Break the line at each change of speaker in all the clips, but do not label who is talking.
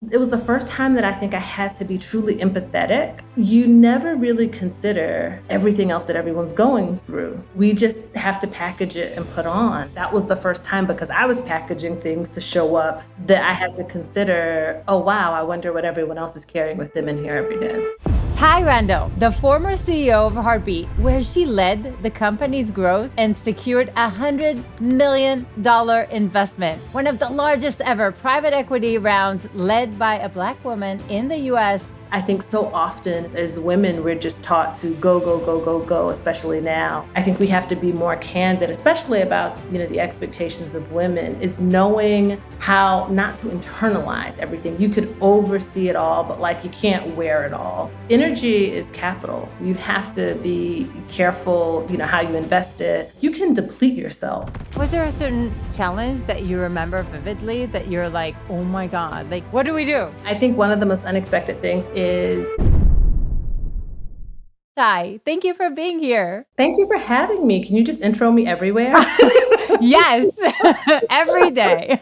It was the first time that I think I had to be truly empathetic. You never really consider everything else that everyone's going through. We just have to package it and put on. That was the first time, because I was packaging things to show up, that I had to consider, oh, wow, I wonder what everyone else is carrying with them in here every day.
Thai Randolph, the former CEO of Hartbeat, where she led the company's growth and secured a $100 million investment, one of the largest ever private equity rounds led by a Black woman in the US.
I think so often as women, we're just taught to go, go, go, go, go, especially now. I think we have to be more candid, especially about, the expectations of women, is knowing how not to internalize everything. You could oversee it all, but you can't wear it all. Energy is capital. You have to be careful, how you invest it. You can deplete yourself.
Was there a certain challenge that you remember vividly that you're like, oh my God, what do we do?
I think one of the most unexpected things is...
Thai, thank you for being here.
Thank you for having me. Can you just intro me everywhere?
Yes, every day.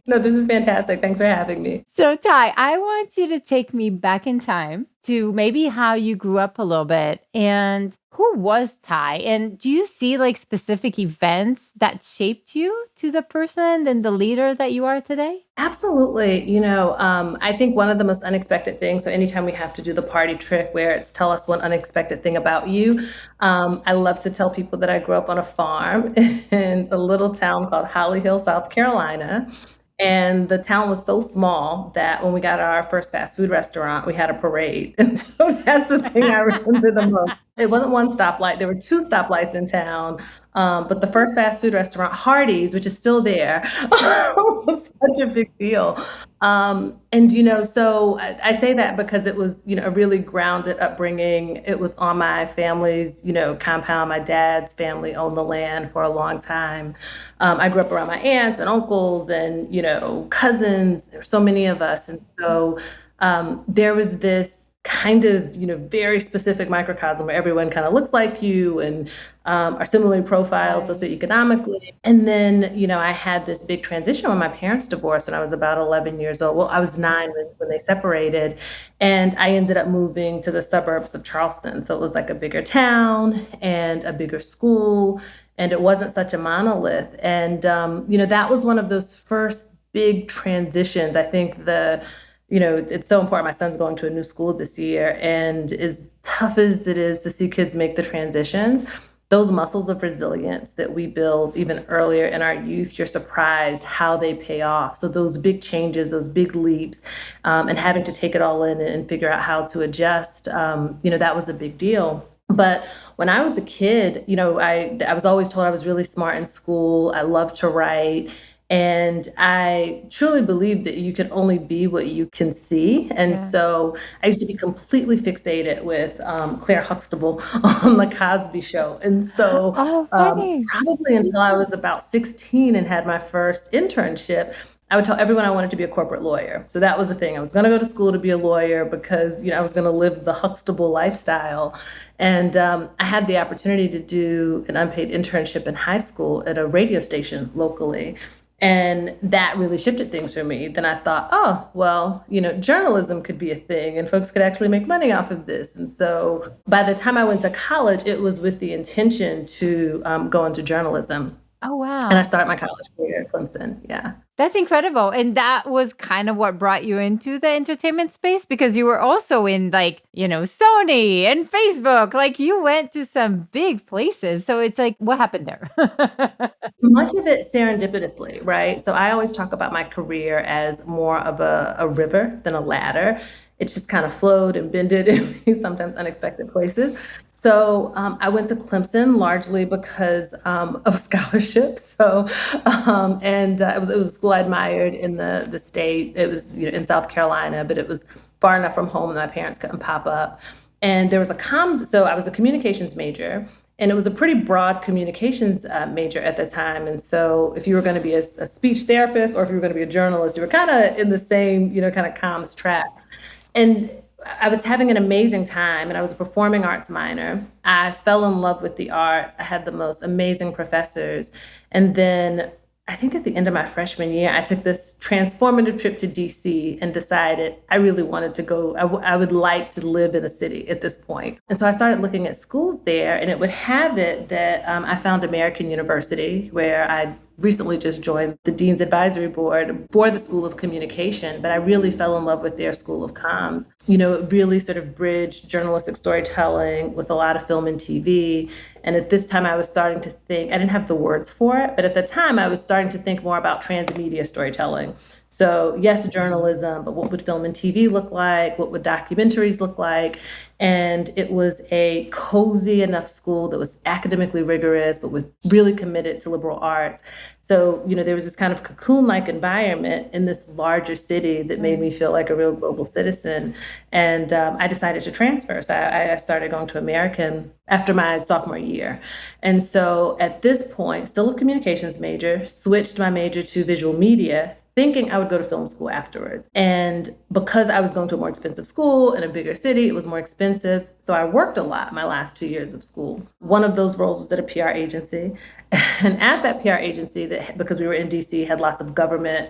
No, this is fantastic. Thanks for having me.
So Thai, I want you to take me back in time to maybe how you grew up a little bit, and who was Thai? And do you see specific events that shaped you to the person and the leader that you are today?
Absolutely. I think one of the most unexpected things, so anytime we have to do the party trick where it's tell us one unexpected thing about you, I love to tell people that I grew up on a farm in a little town called Holly Hill, South Carolina. And the town was so small that when we got our first fast food restaurant, we had a parade. And so that's the thing I remember the most. It wasn't one stoplight. There were two stoplights in town. But the first fast food restaurant, Hardee's, which is still there, was such a big deal. So I say that because it was, a really grounded upbringing. It was on my family's, compound. My dad's family owned the land for a long time. I grew up around my aunts and uncles and, cousins. There's so many of us. And so there was this kind of, very specific microcosm where everyone kind of looks like you and are similarly profiled socioeconomically. And then, I had this big transition when my parents divorced when I was about 11 years old. Well, I was 9 when they separated, and I ended up moving to the suburbs of Charleston. So it was a bigger town and a bigger school, and it wasn't such a monolith. And, that was one of those first big transitions. I think it's so important. My son's going to a new school this year, and as tough as it is to see kids make the transitions, those muscles of resilience that we build even earlier in our youth, you're surprised how they pay off. So those big changes, those big leaps, and having to take it all in and figure out how to adjust, that was a big deal. But when I was a kid, I was always told I was really smart in school. I loved to write. And I truly believe that you can only be what you can see. And so I used to be completely fixated with Claire Huxtable on The Cosby Show. And so probably until I was about 16 and had my first internship, I would tell everyone I wanted to be a corporate lawyer. So that was the thing. I was going to go to school to be a lawyer because, I was going to live the Huxtable lifestyle. And I had the opportunity to do an unpaid internship in high school at a radio station locally. And that really shifted things for me. Then I thought, oh, well, journalism could be a thing and folks could actually make money off of this. And so by the time I went to college, it was with the intention to go into journalism.
Oh, wow.
And I started my college career at Clemson. Yeah.
That's incredible. And that was kind of what brought you into the entertainment space, because you were also in Sony and Facebook. You went to some big places. So it's what happened there?
Much of it serendipitously, right? So I always talk about my career as more of a river than a ladder. It's just kind of flowed and bended in these sometimes unexpected places. So I went to Clemson largely because of scholarships. So it was a school I admired in the state. It was in South Carolina, but it was far enough from home that my parents couldn't pop up. And there was so I was a communications major. And it was a pretty broad communications major at the time. And so if you were going to be a speech therapist or if you were going to be a journalist, you were kind of in the same, kind of comms track. And I was having an amazing time, and I was a performing arts minor. I fell in love with the arts. I had the most amazing professors. And then I think at the end of my freshman year, I took this transformative trip to DC and decided I really wanted to go. I would like to live in a city at this point. And so I started looking at schools there, and it would have it that I found American University, where I recently just joined the Dean's Advisory Board for the School of Communication, but I really fell in love with their School of Comms. It really sort of bridged journalistic storytelling with a lot of film and TV. And at this time, I was starting to think, I didn't have the words for it, but at the time, I was starting to think more about transmedia storytelling. So yes, journalism, but what would film and TV look like? What would documentaries look like? And it was a cozy enough school that was academically rigorous, but with really committed to liberal arts. So, there was this kind of cocoon-like environment in this larger city that made me feel like a real global citizen. And I decided to transfer. So I started going to American after my sophomore year. And so at this point, still a communications major, switched my major to visual media, thinking I would go to film school afterwards. And because I was going to a more expensive school in a bigger city, it was more expensive. So I worked a lot my last 2 years of school. One of those roles was at a PR agency. And at that PR agency, that because we were in DC, had lots of government,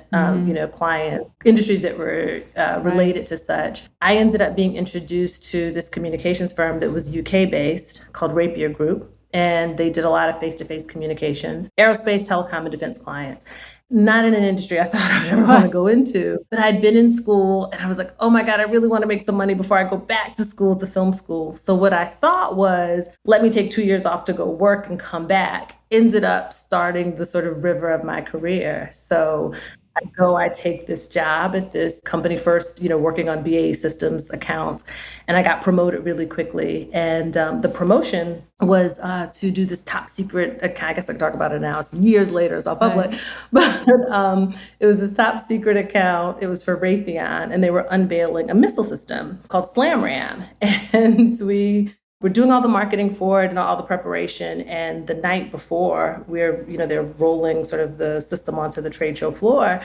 clients, industries that were related to such. I ended up being introduced to this communications firm that was UK-based called Rapier Group. And they did a lot of face-to-face communications, aerospace, telecom, and defense clients. Not in an industry I thought I would ever want to go into, but I'd been in school and I was like, oh my God, I really want to make some money before I go back to school, to film school. So what I thought was, let me take 2 years off to go work and come back. Ended up starting the sort of river of my career. So I take this job at this company first, working on BAE Systems accounts. And I got promoted really quickly. And the promotion was to do this top secret account. I guess I can talk about it now. It's years later, it's all public. Right. But it was this top secret account. It was for Raytheon. And they were unveiling a missile system called SlamRam. And so we're doing all the marketing for it and all the preparation. And the night before, they're rolling sort of the system onto the trade show floor.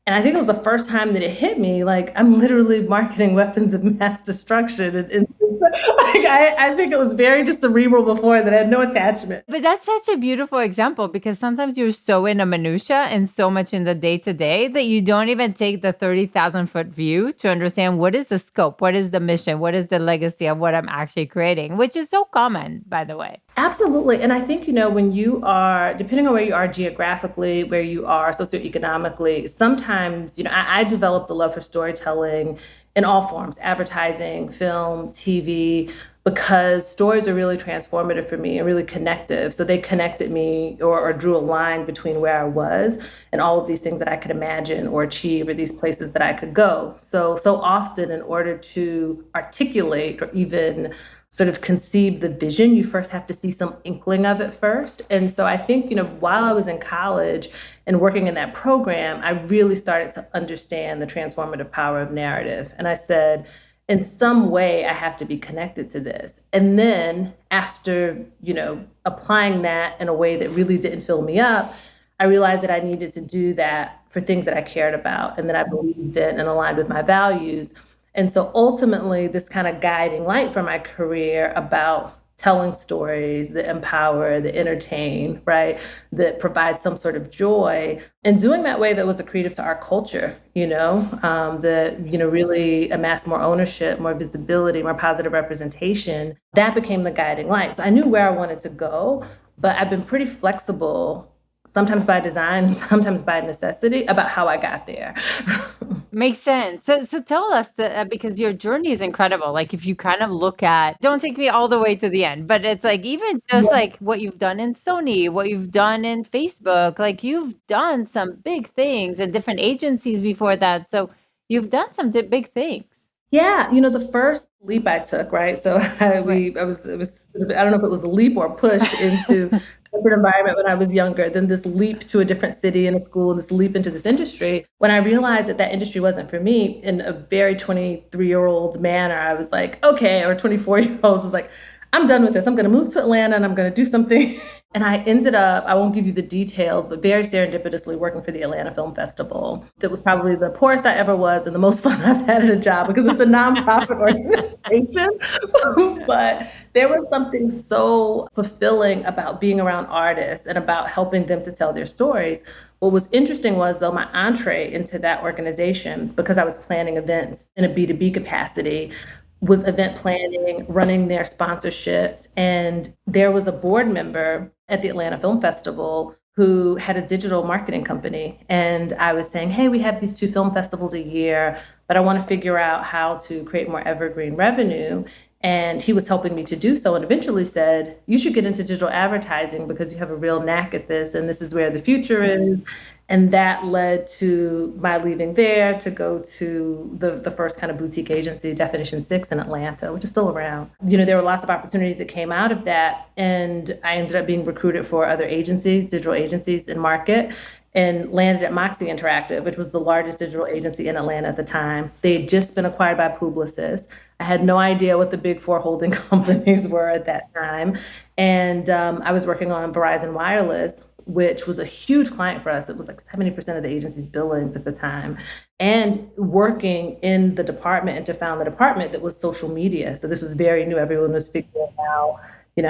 And I think it was the first time that it hit me, like, I'm literally marketing weapons of mass destruction. I think it was very just cerebral before that. I had no attachment.
But that's such a beautiful example, because sometimes you're so in a minutia and so much in the day-to-day that you don't even take the 30,000-foot view to understand what is the scope, what is the mission, what is the legacy of what I'm actually creating, which is so common, by the way.
Absolutely. And I think, when you are, depending on where you are geographically, where you are socioeconomically, sometimes, I developed a love for storytelling in all forms, advertising, film, TV, because stories are really transformative for me and really connective. So they connected me or drew a line between where I was and all of these things that I could imagine or achieve, or these places that I could go. So often, in order to articulate or even sort of conceive the vision, you first have to see some inkling of it first. And so I think, while I was in college and working in that program, I really started to understand the transformative power of narrative. And I said, in some way, I have to be connected to this. And then after, applying that in a way that really didn't fill me up, I realized that I needed to do that for things that I cared about and that I believed in and aligned with my values. And so ultimately, this kind of guiding light for my career about telling stories that empower, that entertain, right, that provide some sort of joy, and doing that way that was accretive to our culture, that, really amass more ownership, more visibility, more positive representation. That became the guiding light. So I knew where I wanted to go, but I've been pretty flexible, sometimes by design and sometimes by necessity, about how I got there.
Makes sense. So tell us that, because your journey is incredible. Like, if you kind of look at, don't take me all the way to the end, but it's like, even just like what you've done in Sony, what you've done in Facebook, like you've done some big things and different agencies before that. So you've done some big things.
Yeah, the first leap I took, right? So it was sort of, I don't know if it was a leap or a push into a different environment when I was younger, then this leap to a different city and a school, and this leap into this industry. When I realized that industry wasn't for me, in a very 23-year-old manner, I was like, okay, or 24-year-olds was like, I'm done with this. I'm going to move to Atlanta and I'm going to do something And I ended up, I won't give you the details, but very serendipitously working for the Atlanta Film Festival. That was probably the poorest I ever was and the most fun I've had at a job because it's a nonprofit organization. But there was something so fulfilling about being around artists and about helping them to tell their stories. What was interesting was, though, my entree into that organization, because I was planning events in a B2B capacity, was event planning, running their sponsorships. And there was a board member at the Atlanta Film Festival who had a digital marketing company. And I was saying, hey, we have these 2 film festivals a year, but I want to figure out how to create more evergreen revenue. And he was helping me to do so, and eventually said, you should get into digital advertising because you have a real knack at this, and this is where the future is. And that led to my leaving there to go to the first kind of boutique agency, Definition 6 in Atlanta, which is still around. There were lots of opportunities that came out of that. And I ended up being recruited for other agencies, digital agencies in market, and landed at Moxie Interactive, which was the largest digital agency in Atlanta at the time. They had just been acquired by Publicis. I had no idea what the big 4 holding companies were at that time. And I was working on Verizon Wireless, which was a huge client for us. It was like 70% of the agency's billings at the time. And working in the department and to found the department that was social media. So this was very new. Everyone was figuring out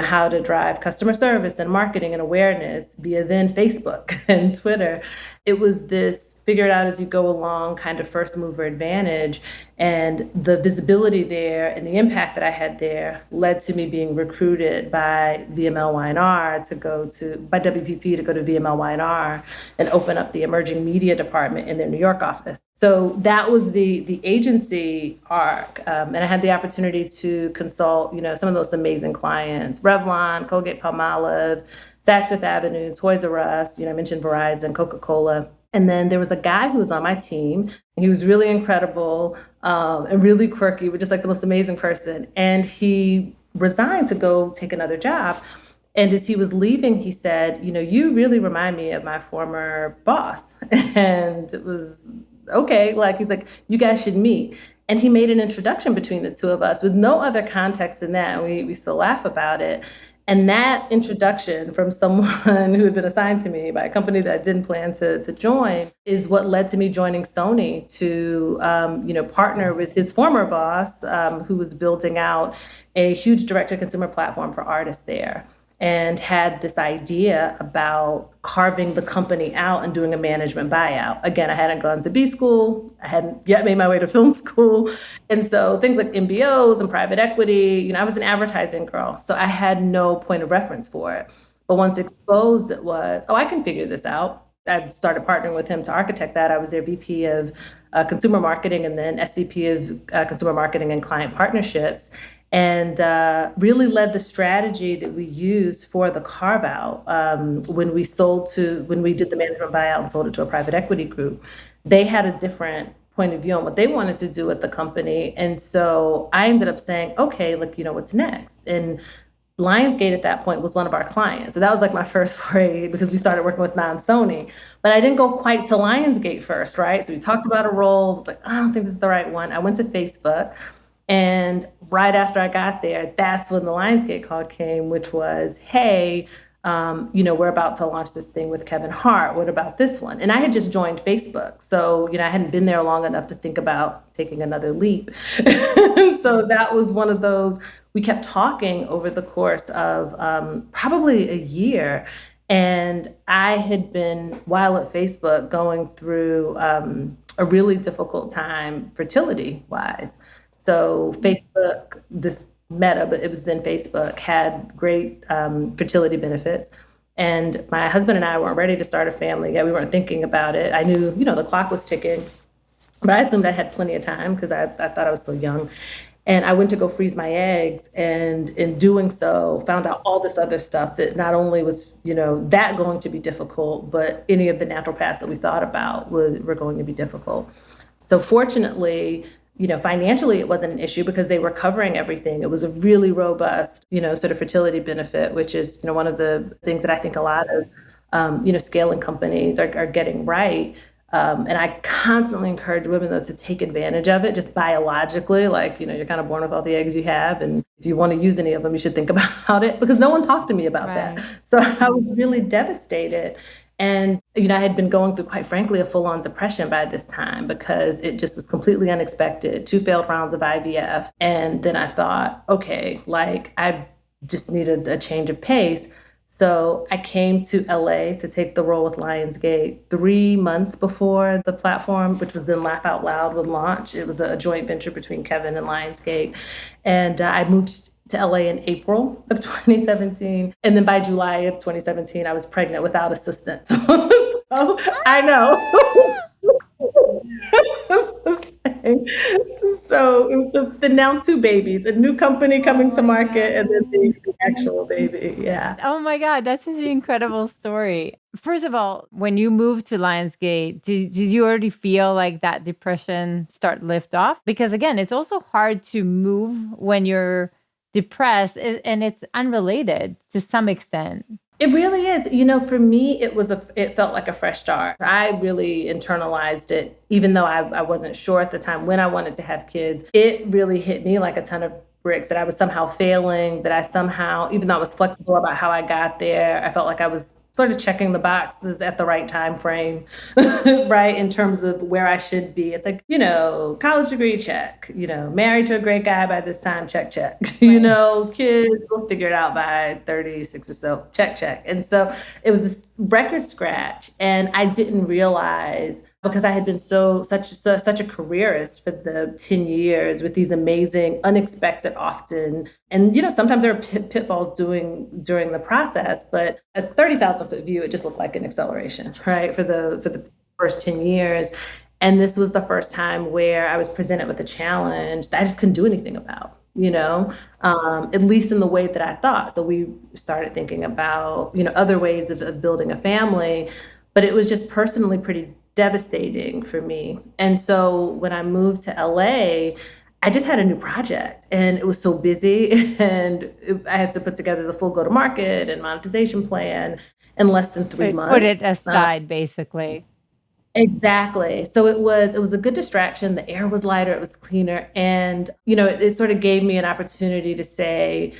how to drive customer service and marketing and awareness via then Facebook and Twitter. It was this figure it out as you go along kind of first mover advantage. And the visibility there and the impact that I had there led to me being recruited by VML by WPP to go to VML and open up the emerging media department in their New York office. So that was the agency arc. And I had the opportunity to consult, some of those amazing clients, Revlon, Colgate-Palmolive, Saks Fifth Avenue, Toys R Us, I mentioned Verizon, Coca-Cola. And then there was a guy who was on my team, and he was really incredible and really quirky, but just like the most amazing person. And he resigned to go take another job. And as he was leaving, he said, you really remind me of my former boss. And it was okay. He's like, you guys should meet. And he made an introduction between the 2 of us with no other context than that. And we still laugh about it. And that introduction from someone who had been assigned to me by a company that I didn't plan to join is what led to me joining Sony to, partner with his former boss, who was building out a huge direct-to-consumer platform for artists there, and had this idea about carving the company out and doing a management buyout. Again, I hadn't gone to B school. I hadn't yet made my way to film school. And so things like MBOs and private equity, I was an advertising girl. So I had no point of reference for it. But once exposed, it was, I can figure this out. I started partnering with him to architect that. I was their VP of consumer marketing and then SVP of consumer marketing and client partnerships. And really led the strategy that we used for the carve out when we did the management buyout and sold it to a private equity group. They had a different point of view on what they wanted to do with the company. And so I ended up saying, okay, what's next? And Lionsgate at that point was one of our clients. So that was like my first foray because we started working with non-Sony. But I didn't go quite to Lionsgate first, right? So we talked about a role. I was like, I don't think this is the right one. I went to Facebook. And right after I got there, that's when the Lionsgate call came, which was, hey, we're about to launch this thing with Kevin Hart. What about this one? And I had just joined Facebook. So, I hadn't been there long enough to think about taking another leap. So that was one of those, we kept talking over the course of probably a year. And I had been, while at Facebook, going through a really difficult time fertility-wise. So Facebook, this Meta, but it was then Facebook, had great fertility benefits. And my husband and I weren't ready to start a family yet. We weren't thinking about it. I knew, the clock was ticking, but I assumed I had plenty of time because I thought I was still young. And I went to go freeze my eggs, and in doing so, found out all this other stuff that not only was, that going to be difficult, but any of the natural paths that we thought about were going to be difficult. So fortunately, financially, it wasn't an issue because they were covering everything. It was a really robust, sort of fertility benefit, which is, one of the things that I think a lot of, scaling companies are getting right. And I constantly encourage women, though, to take advantage of it just biologically. You're kind of born with all the eggs you have. And if you want to use any of them, you should think about it, because no one talked to me about that. So I was really devastated. And, I had been going through, quite frankly, a full-on depression by this time, because it just was completely unexpected. 2 failed rounds of IVF. And then I thought, okay, I just needed a change of pace. So I came to LA to take the role with Lionsgate 3 months before the platform, which was then Laugh Out Loud, would launch. It was a joint venture between Kevin and Lionsgate. And I moved to LA in April of 2017. And then by July of 2017, I was pregnant without assistance. So I know. So it was the now 2 babies, a new company coming to market, and then the actual baby. Yeah.
Oh my God, that's such an incredible story. First of all, when you moved to Lionsgate, did you already feel like that depression start lift off? Because again, it's also hard to move when you're depressed, and it's unrelated to some extent.
It really is. For me, it felt like a fresh start. I really internalized it, even though I wasn't sure at the time when I wanted to have kids. It really hit me like a ton of bricks, that I was somehow failing, that I somehow, even though I was flexible about how I got there, I felt like I was sort of checking the boxes at the right time frame, right? In terms of where I should be. It's like, college degree, check, married to a great guy by this time, check. Kids, we'll figure it out by 36 or so, check. And so it was this record scratch. And I didn't realize, because I had been such a careerist for the 10 years with these amazing, unexpected often. And, sometimes there are pitfalls during the process, but a 30,000 foot view, it just looked like an acceleration, right? For the first 10 years. And this was the first time where I was presented with a challenge that I just couldn't do anything about, at least in the way that I thought. So we started thinking about, other ways of building a family, but it was just personally pretty devastating for me. And so when I moved to LA, I just had a new project, and it was so busy, and I had to put together the full go-to-market and monetization plan in less than 3 months.
Put it aside, basically.
Exactly. So it was a good distraction. The air was lighter, it was cleaner. And, it sort of gave me an opportunity to say,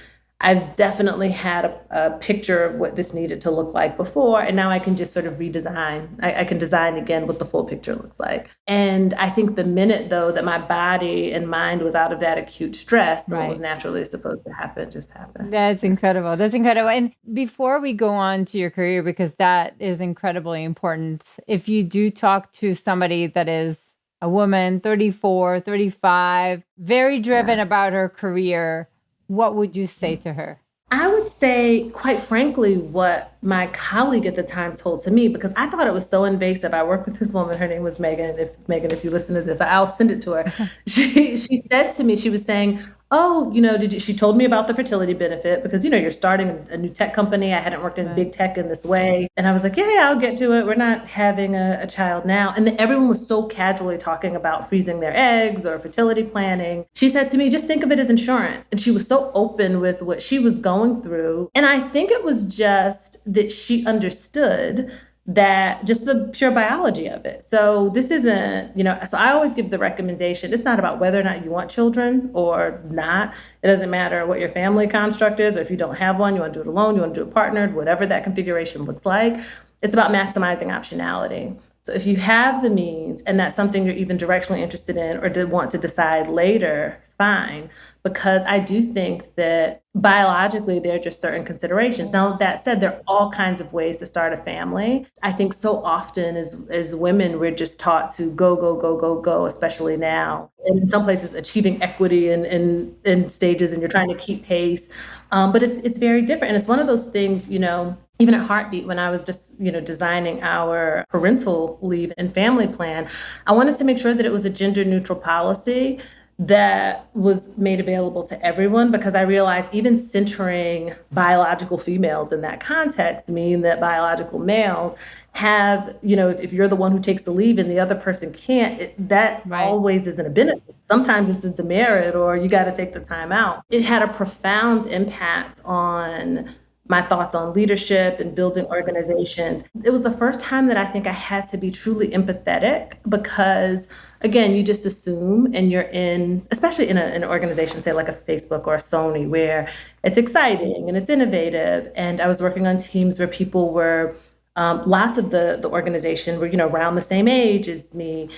I've definitely had a picture of what this needed to look like before, and now I can just sort of redesign. I can design again what the full picture looks like. And I think the minute, though, that my body and mind was out of that acute stress, what was naturally supposed to happen just happened.
That's incredible. And before we go on to your career, because that is incredibly important, if you do talk to somebody that is a woman, 34, 35, very driven about her career, what would you say to her?
I would say, quite frankly, what my colleague at the time told to me, because I thought it was so invasive. I worked with this woman. Her name was Megan. If you listen to this, I'll send it to her. She said to me, she was saying, oh, she told me about the fertility benefit, because, you're starting a new tech company. I hadn't worked in big tech in this way. And I was like, yeah, I'll get to it. We're not having a child now. And then everyone was so casually talking about freezing their eggs or fertility planning. She said to me, just think of it as insurance. And she was so open with what she was going through. And I think it was just that she understood that, just the pure biology of it. So this isn't, so I always give the recommendation, it's not about whether or not you want children or not. It doesn't matter what your family construct is, or if you don't have one, you want to do it alone, you want to do it partnered, whatever that configuration looks like. It's about maximizing optionality. So if you have the means, and that's something you're even directionally interested in or want to decide later, fine. Because I do think that biologically, there are just certain considerations. Now, that said, there are all kinds of ways to start a family. I think so often as women, we're just taught to go, especially now. And in some places, achieving equity in stages, and you're trying to keep pace. But it's very different. And it's one of those things, even at Hartbeat, when I was just, designing our parental leave and family plan, I wanted to make sure that it was a gender neutral policy that was made available to everyone, because I realized even centering biological females in that context mean that biological males have, if you're the one who takes the leave and the other person can't, that always isn't a benefit. Sometimes it's a demerit, or you got to take the time out. It had a profound impact on my thoughts on leadership and building organizations. It was the first time that I think I had to be truly empathetic because, again, you just assume and you're in, especially in an organization, say like a Facebook or a Sony, where it's exciting and it's innovative. And I was working on teams where people were, lots of the organization were, around the same age as me.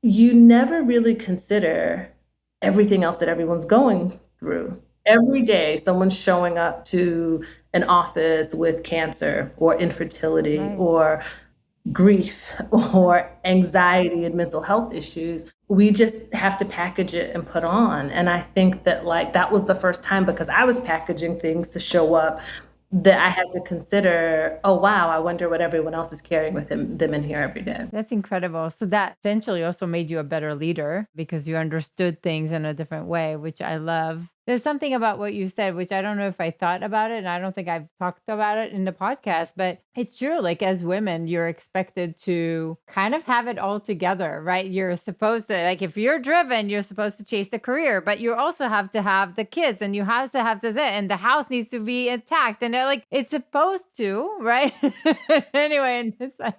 You never really consider everything else that everyone's going through. Every day, someone's showing up to an office with cancer or infertility
Right.
or grief or anxiety and mental health issues. We just have to package it and put on. And I think that like that was the first time because I was packaging things to show up that I had to consider, oh wow, I wonder what everyone else is carrying with them in here every day.
That's incredible. So that essentially also made you a better leader because you understood things in a different way, which I love. There's something about what you said, which I don't know if I thought about it, and I don't think I've talked about it in the podcast, but it's true. Like as women, you're expected to kind of have it all together, right? You're supposed to, like, if you're driven, you're supposed to chase the career, but you also have to have the kids and you have to have this, and the house needs to be intact. And they're like, it's supposed to, right? Anyway, and it's like,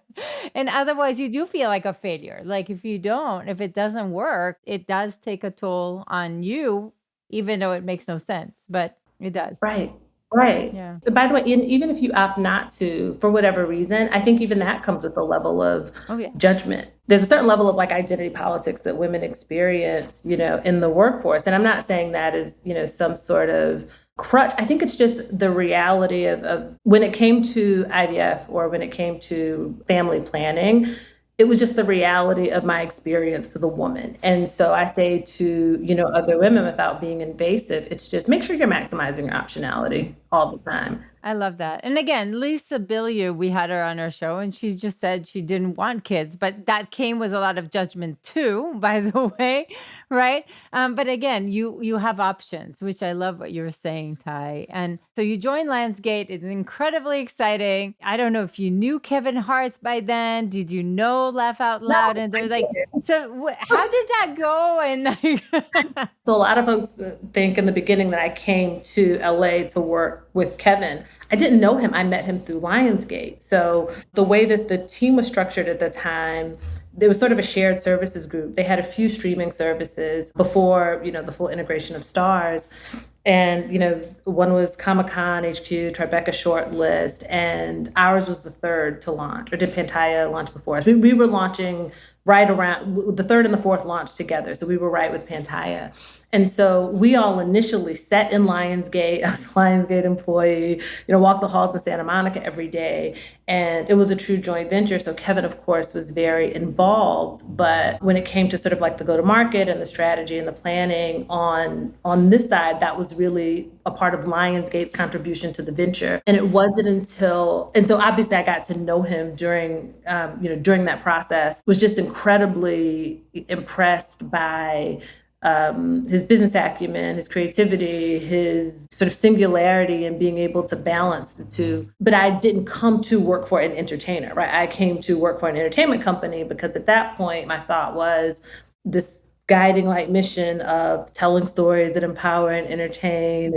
and otherwise you do feel like a failure. Like if you don't, if it doesn't work, it does take a toll on you, even though it makes no sense, but it does.
Right. Right.
Yeah.
By the way, even if you opt not to, for whatever reason, I think even that comes with a level of
Oh, yeah.
judgment. There's a certain level of like identity politics that women experience, in the workforce. And I'm not saying that is, some sort of crutch. I think it's just the reality of when it came to IVF or when it came to family planning, it was just the reality of my experience as a woman. And so I say to, other women without being invasive, it's just make sure you're maximizing your optionality all the time.
I love that. And again, Lisa Bilyeu, we had her on our show and she just said she didn't want kids, but that came with a lot of judgment too, by the way, right? But again, you have options, which I love what you're saying, Thai. And so you joined Lionsgate. It's incredibly exciting. I don't know if you knew Kevin Hart by then. Did you know Laugh Out Loud? And they're like, so how did that go? And like,
So a lot of folks think in the beginning that I came to LA to work with Kevin. I didn't know him. I met him through Lionsgate. So the way that the team was structured at the time, there was sort of a shared services group. They had a few streaming services before, the full integration of Stars. And, one was Comic-Con HQ, Tribeca Shortlist, and ours was the third to launch, or did Pantaya launch before us? We were launching right around the third and the fourth launch together. So we were right with Pantaya. And so we all initially sat in Lionsgate. I was a Lionsgate employee, walked the halls in Santa Monica every day. And it was a true joint venture. So Kevin, of course, was very involved. But when it came to sort of like the go-to-market and the strategy and the planning on this side, that was really a part of Lionsgate's contribution to the venture. And it wasn't until, and so obviously I got to know him during that process, was just incredibly impressed by his business acumen, his creativity, his sort of singularity and being able to balance the two. But I didn't come to work for an entertainer, right? I came to work for an entertainment company because at that point, my thought was this guiding light mission of telling stories that empower and entertain.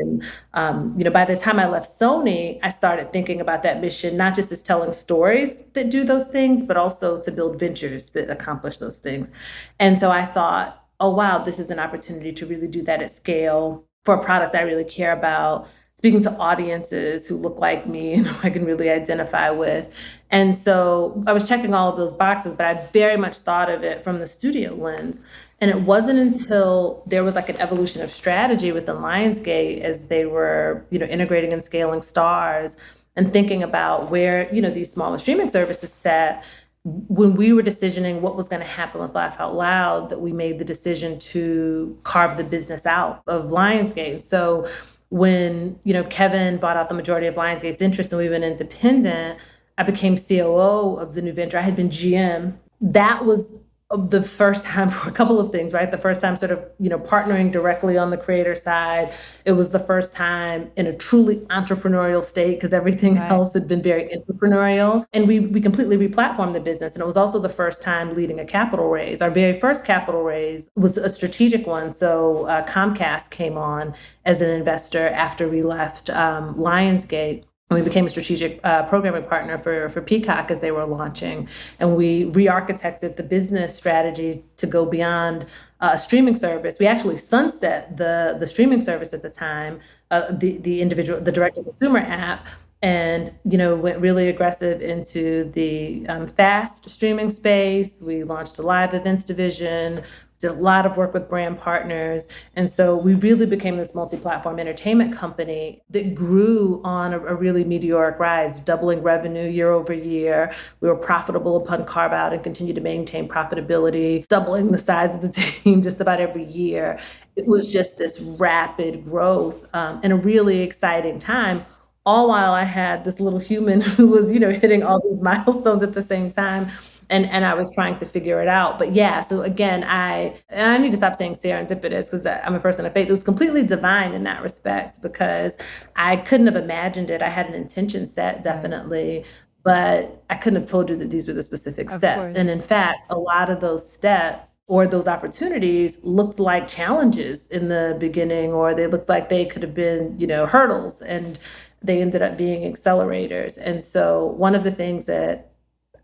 And, by the time I left Sony, I started thinking about that mission, not just as telling stories that do those things, but also to build ventures that accomplish those things. And so I thought, oh, wow, this is an opportunity to really do that at scale for a product I really care about, speaking to audiences who look like me and who I can really identify with. And so I was checking all of those boxes, but I very much thought of it from the studio lens. And it wasn't until there was like an evolution of strategy within Lionsgate as they were, integrating and scaling Stars and thinking about where, these smaller streaming services sat. When we were decisioning what was going to happen with Laugh Out Loud, that we made the decision to carve the business out of Lionsgate. So when, Kevin bought out the majority of Lionsgate's interest and we went independent, I became COO of the new venture. I had been GM. That was the first time for a couple of things, right? The first time sort of, partnering directly on the creator side. It was the first time in a truly entrepreneurial state because everything else had been very entrepreneurial. And we completely replatformed the business. And it was also the first time leading a capital raise. Our very first capital raise was a strategic one. So Comcast came on as an investor after we left Lionsgate. And we became a strategic programming partner for Peacock as they were launching. And we re-architected the business strategy to go beyond a streaming service. We actually sunset the streaming service at the time, the direct-to-consumer app, and went really aggressive into the fast streaming space. We launched a live events division, did a lot of work with brand partners. And so we really became this multi-platform entertainment company that grew on a really meteoric rise, doubling revenue year over year. We were profitable upon carve out and continued to maintain profitability, doubling the size of the team just about every year. It was just this rapid growth and a really exciting time, all while I had this little human who was, hitting all these milestones at the same time. And I was trying to figure it out. But yeah, so again, I need to stop saying serendipitous because I'm a person of faith. It was completely divine in that respect because I couldn't have imagined it. I had an intention set, definitely, but I couldn't have told you that these were the specific steps. And in fact, a lot of those steps or those opportunities looked like challenges in the beginning, or they looked like they could have been, hurdles, and they ended up being accelerators. And so one of the things that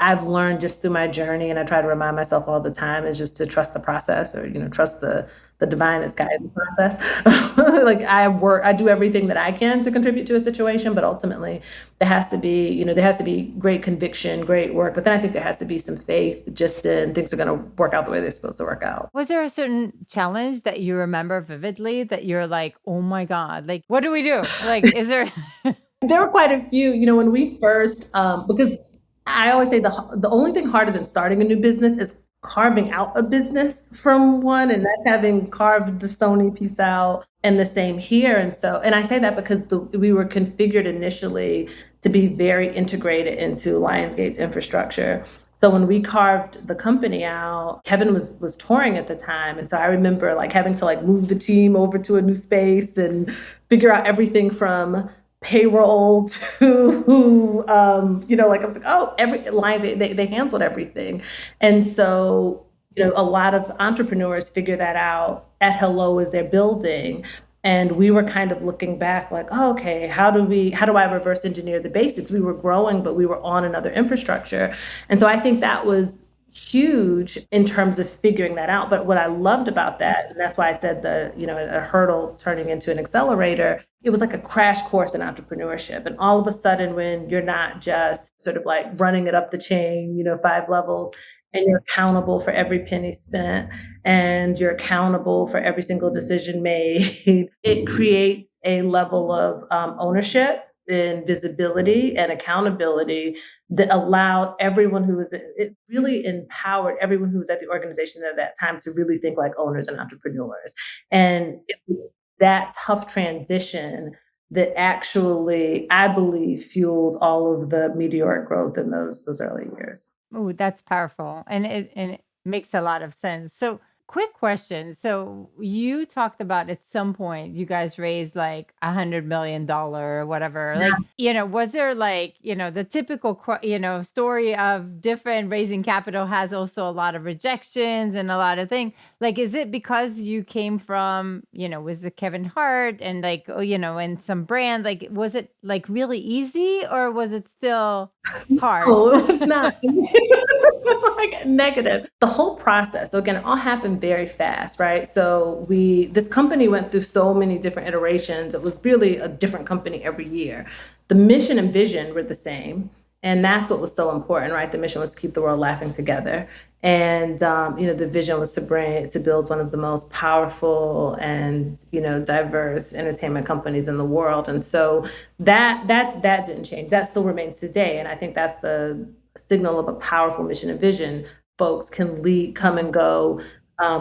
I've learned just through my journey, and I try to remind myself all the time, is just to trust the process, or trust the divine that's guiding the process. Like I do everything that I can to contribute to a situation, but ultimately there has to be great conviction, great work, but then I think there has to be some faith just in things are going to work out the way they're supposed to work out.
Was there a certain challenge that you remember vividly that you're like, oh my God, like, what do we do? Like, is there?
There were quite a few, when we first, because I always say the only thing harder than starting a new business is carving out a business from one, and that's having carved the Sony piece out, and the same here. And I say that because we were configured initially to be very integrated into Lionsgate's infrastructure. So when we carved the company out, Kevin was touring at the time. And so I remember having to move the team over to a new space and figure out everything from payroll to, I was like, oh, every lines, they handled everything. And so, a lot of entrepreneurs figure that out at hello as they're building. And we were kind of looking back like, oh, okay, how do I reverse engineer the basics? We were growing, but we were on another infrastructure. And so I think that was huge in terms of figuring that out. But what I loved about that, and that's why I said a hurdle turning into an accelerator, it was like a crash course in entrepreneurship. And all of a sudden, when you're not just sort of running it up the chain, 5 levels, and you're accountable for every penny spent, and you're accountable for every single decision made, it creates a level of ownership and visibility and accountability that allowed everyone it really empowered everyone who was at the organization at that time to really think like owners and entrepreneurs. And it was that tough transition that actually, I believe, fueled all of the meteoric growth in those early years.
Oh, that's powerful. And it makes a lot of sense. So quick question. So you talked about at some point you guys raised like $100 million or whatever.
Yeah.
Like, was there the typical, story of different raising capital has also a lot of rejections and a lot of things. Like, is it because you came from, was it Kevin Hart and and some brand, was it really easy or was it still hard?
Oh, it was not. Negative. The whole process. So again, it all happened very fast, right? So this company went through so many different iterations. It was really a different company every year. The mission and vision were the same. And that's what was so important, right? The mission was to keep the world laughing together. And, the vision was to build one of the most powerful and, diverse entertainment companies in the world. And so that didn't change. That still remains today. And I think that's the signal of a powerful mission and vision. Folks can lead, come and go.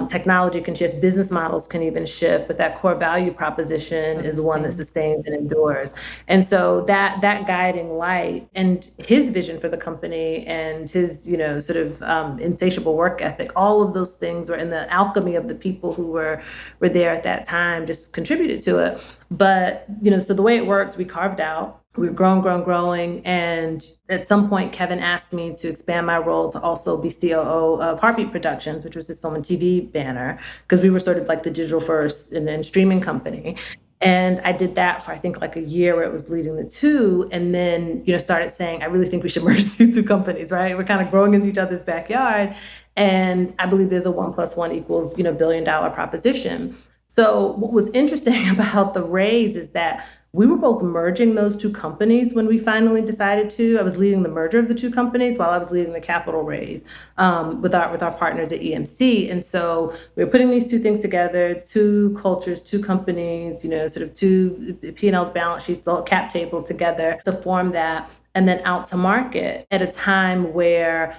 Technology can shift, business models can even shift, but that core value proposition is one that sustains and endures. And so that guiding light and his vision for the company and his, sort of insatiable work ethic, all of those things were in the alchemy of the people who were there at that time, just contributed to it. But, so the way it worked, we carved out. We've growing. And at some point, Kevin asked me to expand my role to also be COO of Hartbeat Productions, which was his film and TV banner, because we were sort of like the digital first and then streaming company. And I did that for, I think, like a year where it was leading the two, and then, started saying, I really think we should merge these two companies, right? We're kind of growing into each other's backyard. And I believe there's a 1+1 = $1 billion proposition. So what was interesting about the raise is that we were both merging those two companies when we finally decided to. I was leading the merger of the two companies while I was leading the capital raise with our partners at EMC. And so we were putting these two things together, two cultures, two companies, sort of two P&Ls, balance sheets, the whole cap table together to form that, and then out to market at a time where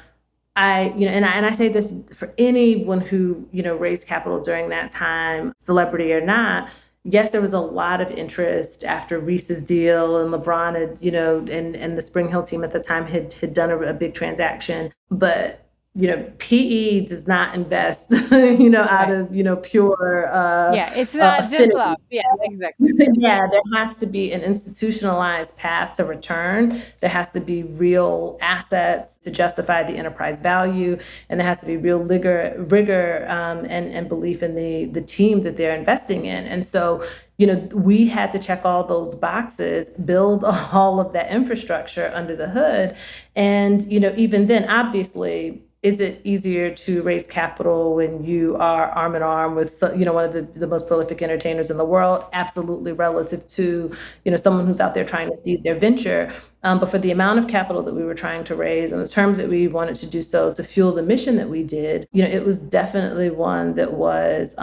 and I say this for anyone who, raised capital during that time, celebrity or not. Yes, there was a lot of interest after Reese's deal, and LeBron had, and the Spring Hill team at the time had done a big transaction. But PE does not invest, out of, pure.
It's not just
affinity.
love. Yeah, exactly.
Yeah, there has to be an institutionalized path to return. There has to be real assets to justify the enterprise value, and there has to be real rigor, and belief in the team that they're investing in. And so, we had to check all those boxes, build all of that infrastructure under the hood, and even then, obviously. Is it easier to raise capital when you are arm in arm with, one of the most prolific entertainers in the world? Absolutely, relative to, someone who's out there trying to seed their venture. But for the amount of capital that we were trying to raise and the terms that we wanted to do so to fuel the mission that we did, it was definitely one that was,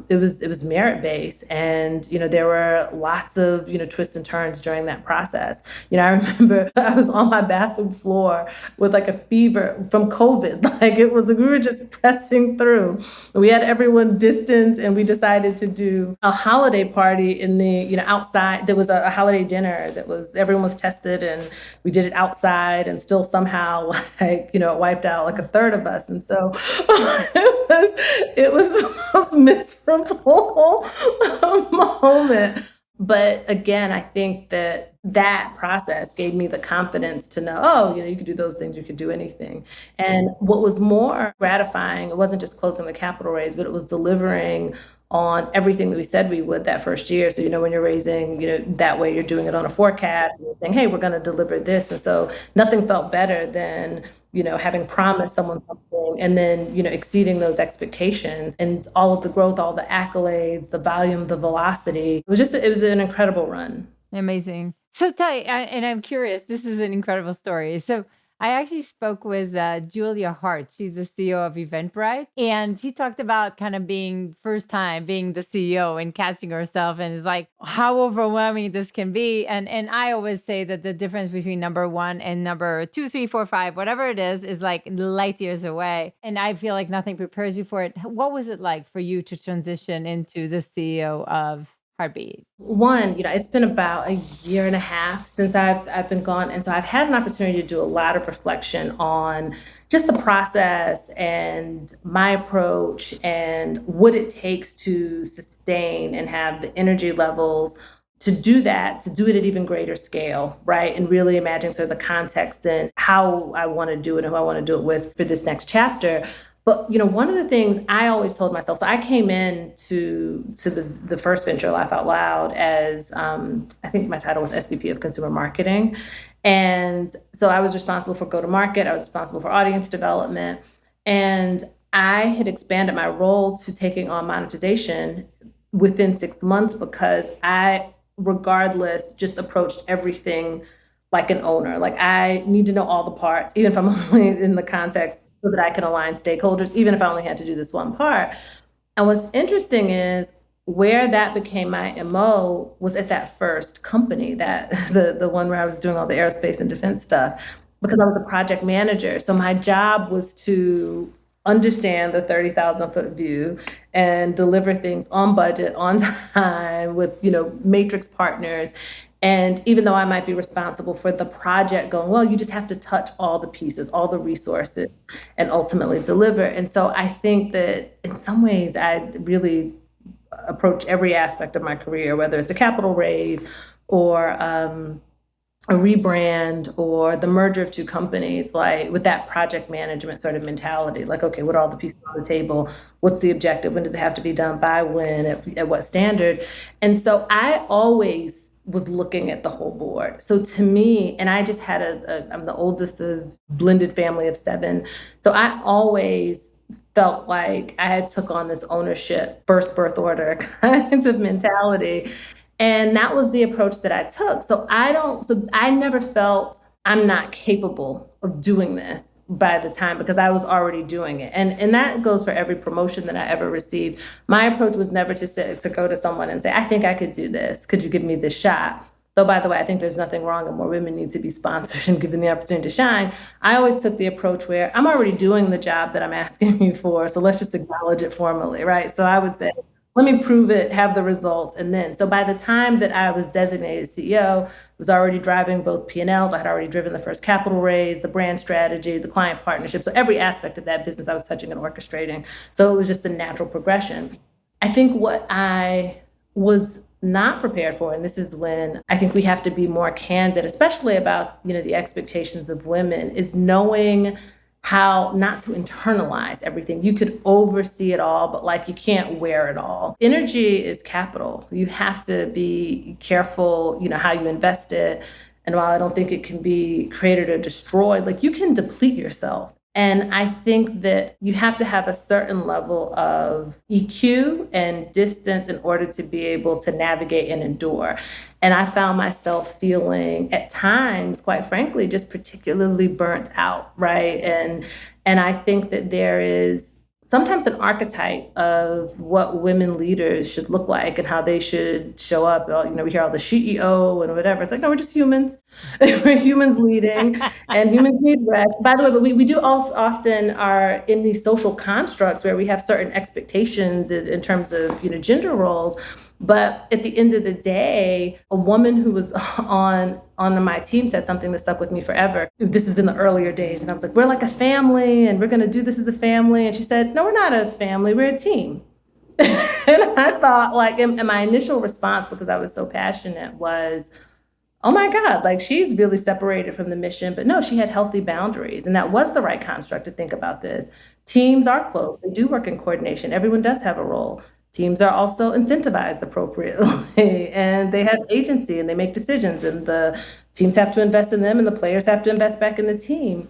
it was merit-based. And, there were lots of, twists and turns during that process. I remember I was on my bathroom floor with like a fever from COVID. Like it was, we were just pressing through. We had everyone distanced, and we decided to do a holiday party in the, outside. There was a holiday dinner that was, everyone was tested, and we did it outside, and still somehow it wiped out like a third of us. And so it was the most miserable moment. But again, I think that process gave me the confidence to know, you could do those things, you could do anything. And what was more gratifying, it wasn't just closing the capital raise, but it was delivering on everything that we said we would that first year. So, when you're raising, that way you're doing it on a forecast, and you're saying, hey, we're going to deliver this. And so nothing felt better than, having promised someone something and then, exceeding those expectations, and all of the growth, all the accolades, the volume, the velocity. It was an incredible run.
Amazing. So Thai, and I'm curious, this is an incredible story. So I actually spoke with Julia Hart. She's the CEO of Eventbrite. And she talked about kind of first time being the CEO and catching herself, and it's like how overwhelming this can be. And I always say that the difference between number one and number 2, 3, 4, 5, whatever it is like light years away. And I feel like nothing prepares you for it. What was it like for you to transition into the CEO of Hartbeat?
One, it's been about a year and a half since I've been gone. And so I've had an opportunity to do a lot of reflection on just the process and my approach and what it takes to sustain and have the energy levels to do that, to do it at even greater scale, right? And really imagine sort of the context and how I want to do it and who I want to do it with for this next chapter. But, one of the things I always told myself, so I came in to the first venture, Laugh Out Loud, as I think my title was SVP of Consumer Marketing. And so I was responsible for go-to-market. I was responsible for audience development. And I had expanded my role to taking on monetization within 6 months, because I, regardless, just approached everything like an owner. Like, I need to know all the parts, even if I'm only in the context, so that I can align stakeholders, even if I only had to do this one part. And what's interesting is where that became my MO was at that first company, that the one where I was doing all the aerospace and defense stuff, because I was a project manager. So my job was to understand the 30,000-foot view and deliver things on budget, on time, with, matrix partners. And even though I might be responsible for the project going well, you just have to touch all the pieces, all the resources, and ultimately deliver. And so I think that in some ways I really approach every aspect of my career, whether it's a capital raise or a rebrand or the merger of two companies, like with that project management sort of mentality, like, okay, what are all the pieces on the table? What's the objective? When does it have to be done? By when? At what standard? And so I always was looking at the whole board. So to me, and I just had I'm the oldest of blended family of 7. So I always felt like I had took on this ownership, first birth order kind of mentality. And that was the approach that I took. So I never felt I'm not capable of doing this by the time, because I was already doing it. And that goes for every promotion that I ever received. My approach was never to go to someone and say, I think I could do this. Could you give me this shot? Though, by the way, I think there's nothing wrong and more women need to be sponsored and given the opportunity to shine. I always took the approach where I'm already doing the job that I'm asking you for, so let's just acknowledge it formally, right? So I would say, let me prove it, have the results, and then. So by the time that I was designated CEO, I was already driving both P&Ls. I had already driven the first capital raise, the brand strategy, the client partnership. So every aspect of that business I was touching and orchestrating. So it was just the natural progression. I think what I was not prepared for, and this is when I think we have to be more candid, especially about, the expectations of women, is knowing how not to internalize everything. You could oversee it all, but you can't wear it all. Energy is capital. You have to be careful, how you invest it. And while I don't think it can be created or destroyed, you can deplete yourself. And I think that you have to have a certain level of EQ and distance in order to be able to navigate and endure. And I found myself feeling at times, quite frankly, just particularly burnt out, right? And I think that there is sometimes an archetype of what women leaders should look like and how they should show up. We hear all the CEO and whatever. It's no, we're just humans. We're humans leading, and humans need rest. By the way, but we do often are in these social constructs where we have certain expectations in terms of, gender roles. But at the end of the day, a woman who was on my team said something that stuck with me forever. This is in the earlier days. And I was like, we're like a family and we're going to do this as a family. And she said, no, we're not a family. We're a team. And I thought, and my initial response, because I was so passionate, was, oh my God, she's really separated from the mission. But no, she had healthy boundaries. And that was the right construct to think about this. Teams are close. They do work in coordination. Everyone does have a role. Teams are also incentivized appropriately, and they have agency and they make decisions, and the teams have to invest in them and the players have to invest back in the team.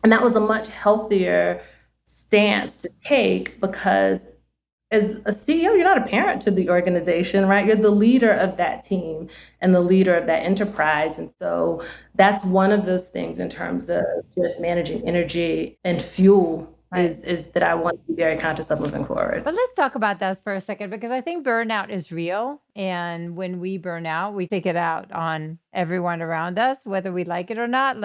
And that was a much healthier stance to take, because as a CEO, you're not a parent to the organization, right? You're the leader of that team and the leader of that enterprise. And so that's one of those things in terms of just managing energy and fuel. Is that I want to be very conscious of moving forward.
But let's talk about that for a second, because I think burnout is real. And when we burn out, we take it out on everyone around us, whether we like it or not.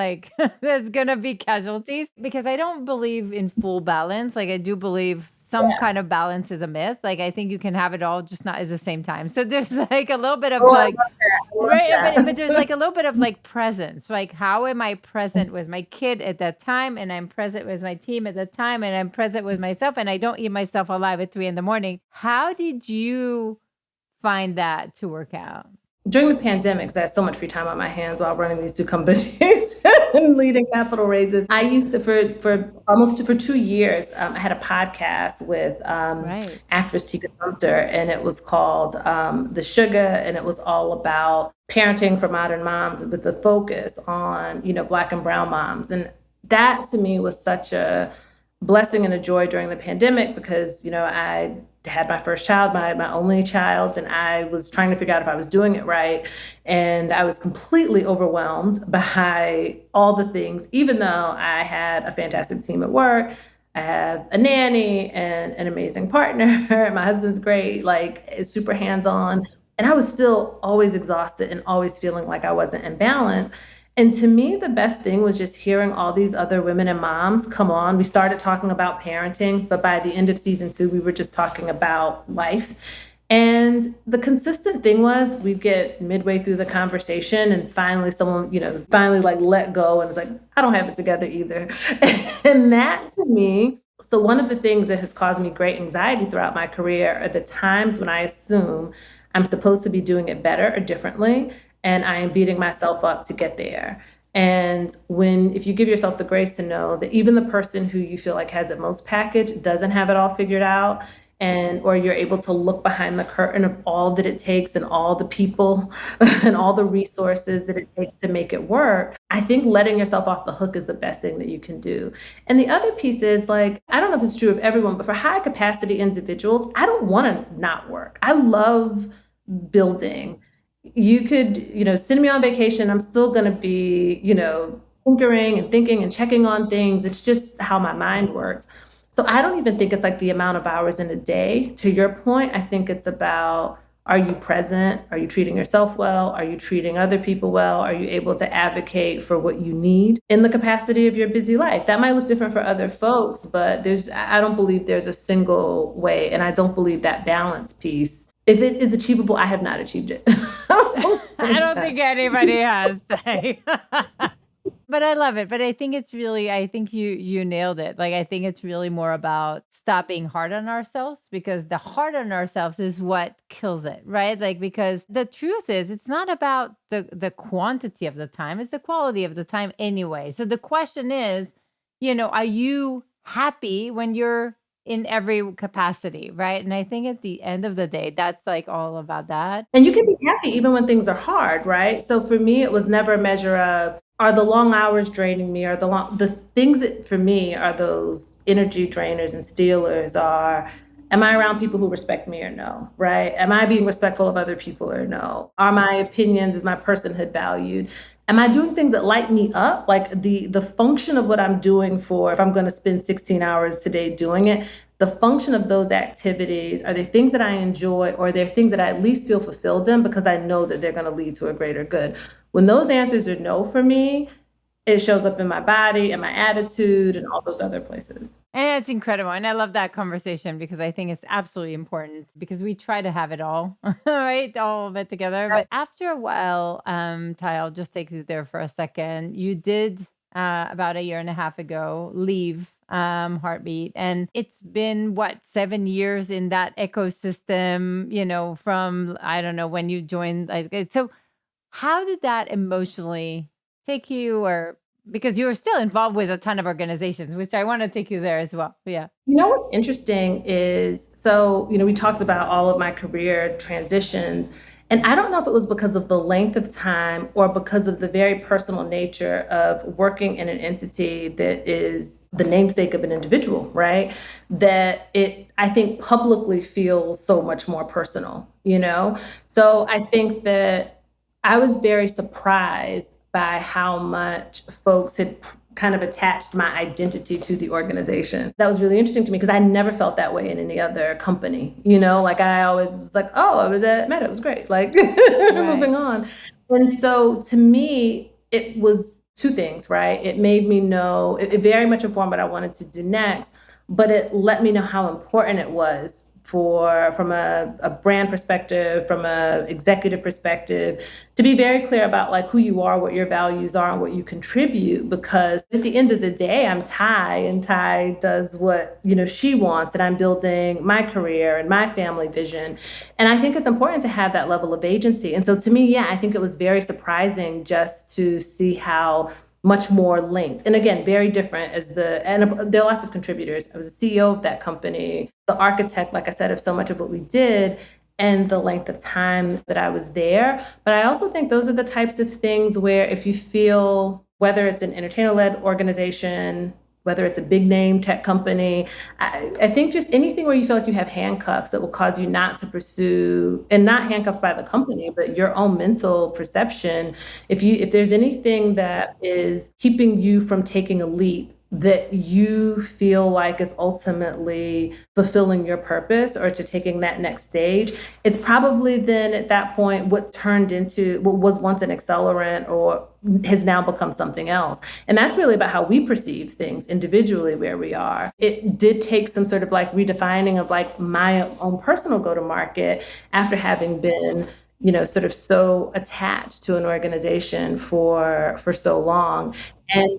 There's going to be casualties, because I don't believe in full balance. I do believe some kind of balance is a myth. I think you can have it all, just not at the same time. So there's a little bit of right, but there's a little bit of presence. How am I present with my kid at that time? And I'm present with my team at that time. And I'm present with myself. And I don't eat myself alive at 3 a.m. How did you find that to work out?
During the pandemic, because I had so much free time on my hands while running these 2 companies and leading capital raises, I used to, for 2 years, I had a podcast with actress Tika Sumpter, and it was called The Suga, and it was all about parenting for modern moms with the focus on, Black and brown moms. And that to me was such a blessing and a joy during the pandemic, because, I had my first child, my only child, and I was trying to figure out if I was doing it right. And I was completely overwhelmed by all the things, even though I had a fantastic team at work. I have a nanny and an amazing partner. My husband's great, is super hands-on. And I was still always exhausted and always feeling like I wasn't in balance. And to me, the best thing was just hearing all these other women and moms come on. We started talking about parenting, but by the end of season 2, we were just talking about life. And the consistent thing was we'd get midway through the conversation and finally someone, let go and was like, I don't have it together either. And that to me, so one of the things that has caused me great anxiety throughout my career are the times when I assume I'm supposed to be doing it better or differently, and I am beating myself up to get there. And if you give yourself the grace to know that even the person who you feel like has it most packaged doesn't have it all figured out, or you're able to look behind the curtain of all that it takes and all the people and all the resources that it takes to make it work, I think letting yourself off the hook is the best thing that you can do. And the other piece is, like, I don't know if it's true of everyone, but for high capacity individuals, I don't want to not work. I love building. You could, send me on vacation. I'm still going to be, tinkering and thinking and checking on things. It's just how my mind works. So I don't even think it's like the amount of hours in a day. To your point, I think it's about, are you present? Are you treating yourself well? Are you treating other people well? Are you able to advocate for what you need in the capacity of your busy life? That might look different for other folks, but I don't believe there's a single way. And I don't believe that balance piece, if it is achievable, I have not achieved it.
I don't think anybody has. But I love it. But I think I think you nailed it. Like, I think it's really more about stopping hard on ourselves, because the hard on ourselves is what kills it, right? Like, because the truth is, it's not about the quantity of the time, it's the quality of the time anyway. So the question is, are you happy when you're in every capacity, right? And I think at the end of the day, that's like all about that.
And you can be happy even when things are hard, right? So for me, it was never a measure of, are the long hours draining me? Or the things that for me are those energy drainers and stealers are, am I around people who respect me or no, right? Am I being respectful of other people or no? Are my opinions, is my personhood valued? Am I doing things that light me up? Like the function of what I'm doing, for if I'm going to spend 16 hours today doing it, the function of those activities, are they things that I enjoy, or are they things that I at least feel fulfilled in because I know that they're going to lead to a greater good? When those answers are no for me, it shows up in my body and my attitude and all those other places.
And it's incredible. And I love that conversation, because I think it's absolutely important, because we try to have it all, right? All of it together. But after a while, Ty, I'll just take you there for a second. You did about a year and a half ago leave Hartbeat, and it's been 7 years in that ecosystem, from, I don't know, when you joined. So how did that emotionally take you? Or because you were still involved with a ton of organizations, which I want to take you there as well. Yeah.
What's interesting is, so, we talked about all of my career transitions, and I don't know if it was because of the length of time or because of the very personal nature of working in an entity that is the namesake of an individual, right? That I think publicly feels so much more personal, So I think that I was very surprised by how much folks had kind of attached my identity to the organization. That was really interesting to me, because I never felt that way in any other company. Like, I always was like, oh, I was at Meta, it was great. Like, moving on. And so to me, it was two things, right? It made me know, it very much informed what I wanted to do next, but it let me know how important it was from a brand perspective, from an executive perspective, to be very clear about like who you are, what your values are, and what you contribute. Because at the end of the day, I'm Thai, and Thai does what she wants, and I'm building my career and my family vision. And I think it's important to have that level of agency. And so to me, I think it was very surprising just to see how much more linked. And again, very different and there are lots of contributors. I was the CEO of that company, the architect, like I said, of so much of what we did, and the length of time that I was there. But I also think those are the types of things where, if you feel, whether it's an entertainer-led organization, whether it's a big name tech company, I think just anything where you feel like you have handcuffs that will cause you not to pursue, and not handcuffs by the company, but your own mental perception. If there's anything that is keeping you from taking a leap that you feel like is ultimately fulfilling your purpose, or to taking that next stage, it's probably then at that point what was once an accelerant or has now become something else. And that's really about how we perceive things individually where we are. It did take some sort of like redefining of like my own personal go-to-market after having been sort of so attached to an organization for so long. And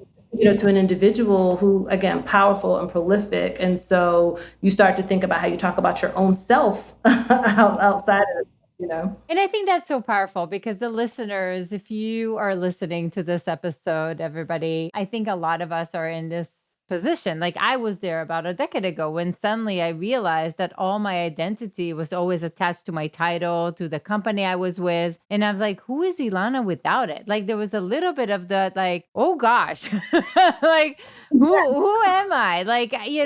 to an individual who, again, powerful and prolific. And so you start to think about how you talk about your own self outside of you know?
And I think that's so powerful because the listeners, if you are listening to this episode, everybody, I think a lot of us are in this position. Like I was there about a decade ago when suddenly I realized that all my identity was always attached to my title, to the company I was with. And I was like, who is Ilana without it? Like there was a little bit of the like, oh gosh, like who am I? Like, I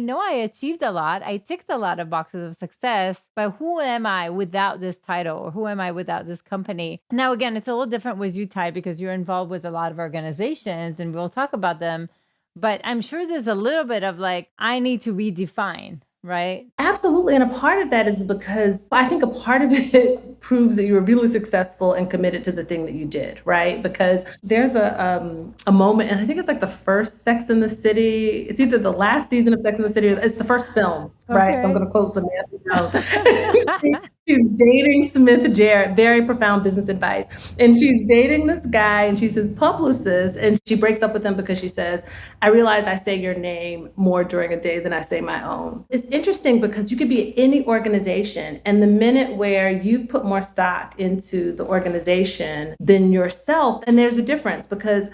know I achieved a lot. I ticked a lot of boxes of success, but who am I without this title or who am I without this company? Now, again, it's a little different with you, Thai, because you're involved with a lot of organizations and we'll talk about them. But I'm sure there's a little bit of like, I need to redefine, right?
Absolutely. And a part of that is because I think a part of it proves that you were really successful and committed to the thing that you did, right? Because there's a moment, and I think it's like the first Sex in the City. It's either the last season of Sex in the City or it's the first film, right? So I'm going to quote Samantha Jones. She's dating Smith Jarrett, very profound business advice. And she's dating this guy and she's his publicist. And she breaks up with him because she says, I realize I say your name more during a day than I say my own. It's interesting because you could be at any organization. And the minute where you put more stock into the organization than yourself, and there's a difference because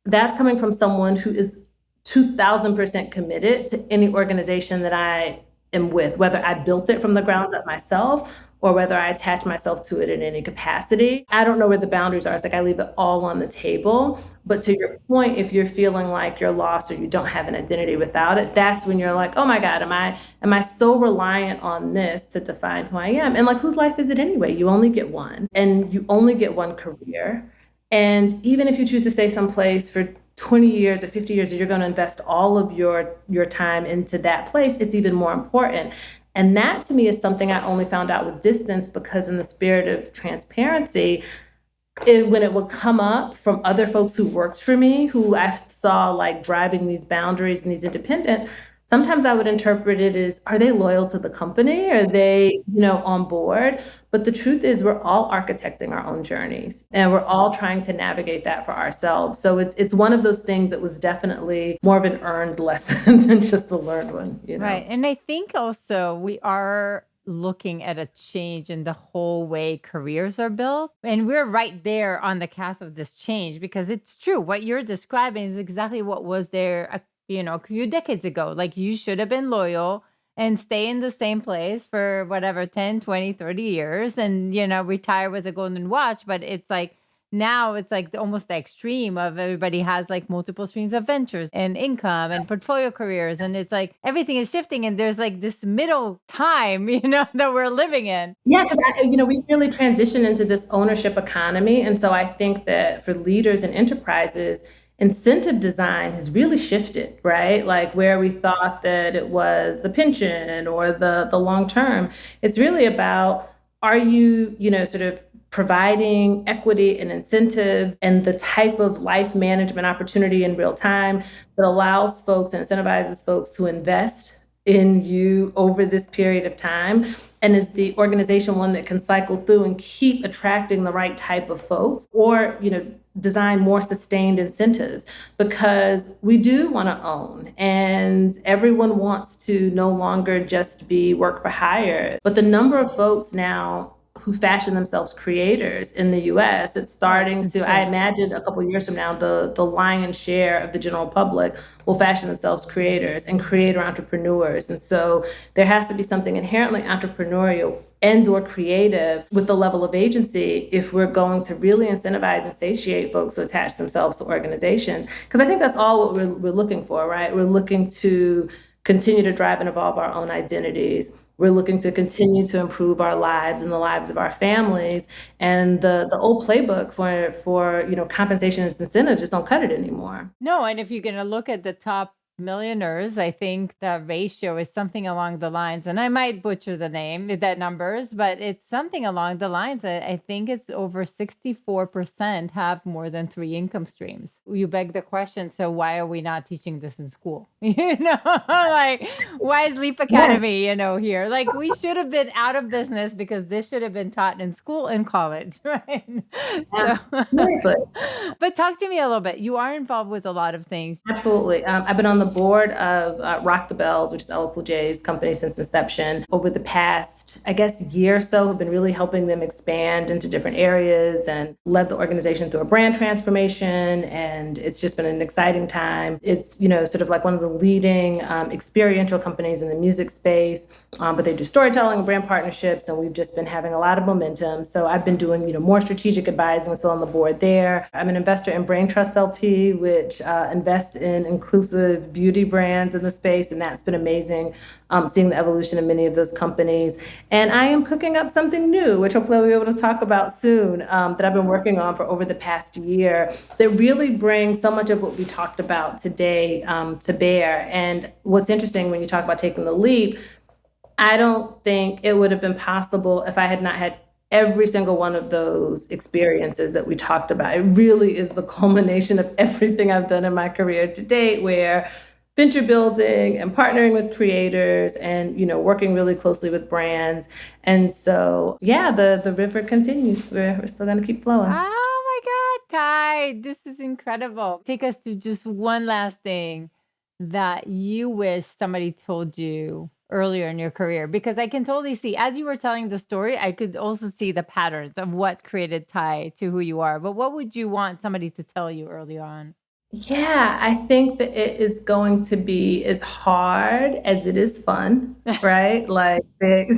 that's coming from someone who is 2000% committed to any organization that I am with, whether I built it from the ground up myself or whether I attach myself to it in any capacity. I don't know where the boundaries are. It's like I leave it all on the table. But to your point, if you're feeling like you're lost or you don't have an identity without it, that's when you're like, oh my God, am I so reliant on this to define who I am? And like, whose life is it anyway? You only get one, and you only get one career. And even if you choose to stay someplace for 20 years or 50 years, you're going to invest all of your time into that place, it's even more important. And that to me is something I only found out with distance, because in the spirit of transparency, when it would come up from other folks who worked for me, who I saw like driving these boundaries and these independence, sometimes I would interpret it as, are they loyal to the company? Are they, on board? But the truth is we're all architecting our own journeys and we're all trying to navigate that for ourselves. So it's one of those things that was definitely more of an earned lesson than just a learned one.
Right. And I think also we are looking at a change in the whole way careers are built. And we're right there on the cusp of this change, because it's true. What you're describing is exactly what was there, a few decades ago. Like you should have been loyal and stay in the same place for whatever, 10, 20, 30 years and, retire with a golden watch. But it's like, now it's like almost the extreme of everybody has like multiple streams of ventures and income and portfolio careers. And it's like everything is shifting and there's like this middle time, that we're living in.
Yeah, because, we really transition into this ownership economy. And so I think that for leaders and enterprises, incentive design has really shifted, right? Like where we thought that it was the pension or the long term, it's really about, are you, sort of providing equity and incentives and the type of life management opportunity in real time that allows folks and incentivizes folks to invest in you over this period of time? And is the organization one that can cycle through and keep attracting the right type of folks, or, design more sustained incentives? Because we do want to own, and everyone wants to no longer just be work for hire. But the number of folks now who fashion themselves creators in the US, it's starting to, I imagine a couple of years from now, the lion's share of the general public will fashion themselves creators and creator entrepreneurs. And so there has to be something inherently entrepreneurial and or creative with the level of agency if we're going to really incentivize and satiate folks to attach themselves to organizations. Because I think that's all what we're looking for, right? We're looking to continue to drive and evolve our own identities. We're looking to continue to improve our lives and the lives of our families. And the old playbook for compensation and incentives just don't cut it anymore.
No, and if you're going to look at the top millionaires, I think the ratio is something along the lines, and I might butcher the numbers, but it's something along the lines that I think it's over 64% have more than 3 income streams. You beg the question, so why are we not teaching this in school? Like, why is Leap Academy, here? Like, we should have been out of business because this should have been taught in school and college, right?
Seriously.
But talk to me a little bit. You are involved with a lot of things.
Absolutely. I've been on the board of Rock the Bells, which is LL Cool J's company since inception. Over the past, I guess, year or so, have been really helping them expand into different areas and led the organization through a brand transformation. And it's just been an exciting time. It's, sort of like one of the leading experiential companies in the music space, but they do storytelling and brand partnerships. And we've just been having a lot of momentum. So I've been doing, more strategic advising, so on the board there. I'm an investor in Brain Trust LP, which invests in inclusive beauty brands in the space. And that's been amazing, seeing the evolution of many of those companies. And I am cooking up something new, which hopefully I'll be able to talk about soon, that I've been working on for over the past year, that really brings so much of what we talked about today to bear. And what's interesting when you talk about taking the leap, I don't think it would have been possible if I had not had every single one of those experiences that we talked about. It really is the culmination of everything I've done in my career to date, where venture building and partnering with creators and, working really closely with brands. And so, the river continues. We're still going to keep flowing.
Oh my God, Thai, this is incredible. Take us to just one last thing that you wish somebody told you earlier in your career, because I can totally see, as you were telling the story, I could also see the patterns of what created Thai to who you are. But what would you want somebody to tell you early on?
Yeah, I think that it is going to be as hard as it is fun, right? Like big,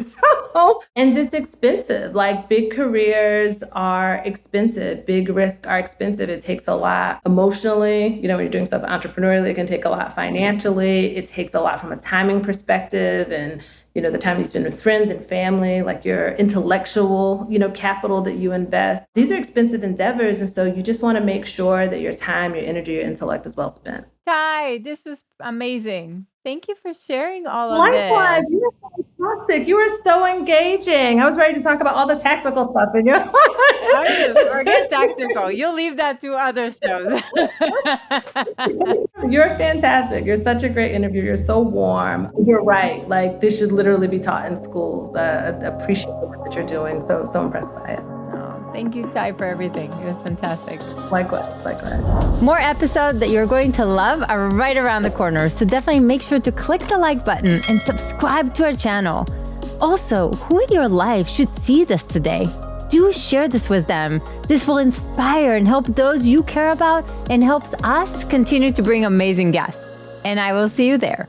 and it's expensive. Like big careers are expensive, big risks are expensive. It takes a lot emotionally. When you're doing stuff entrepreneurially, it can take a lot financially. It takes a lot from a timing perspective and the time you spend with friends and family, like your intellectual, capital that you invest. These are expensive endeavors. And so you just want to make sure that your time, your energy, your intellect is well spent.
Thai, this was amazing. Thank you for sharing all of
Likewise,
this.
you were fantastic. You were so engaging. I was ready to talk about all the tactical stuff in your
Oh, forget tactical. You'll leave that to other shows.
You're fantastic. You're such a great interviewer. You're so warm. You're right. Like this should literally be taught in schools. Appreciate the work that you're doing. So impressed by it.
Oh, thank you, Thai, for everything. It was fantastic.
Likewise.
More episodes that you're going to love are right around the corner. So definitely make sure to click the like button and subscribe to our channel. Also, who in your life should see this today? Do share this with them. This will inspire and help those you care about and helps us continue to bring amazing guests. And I will see you there.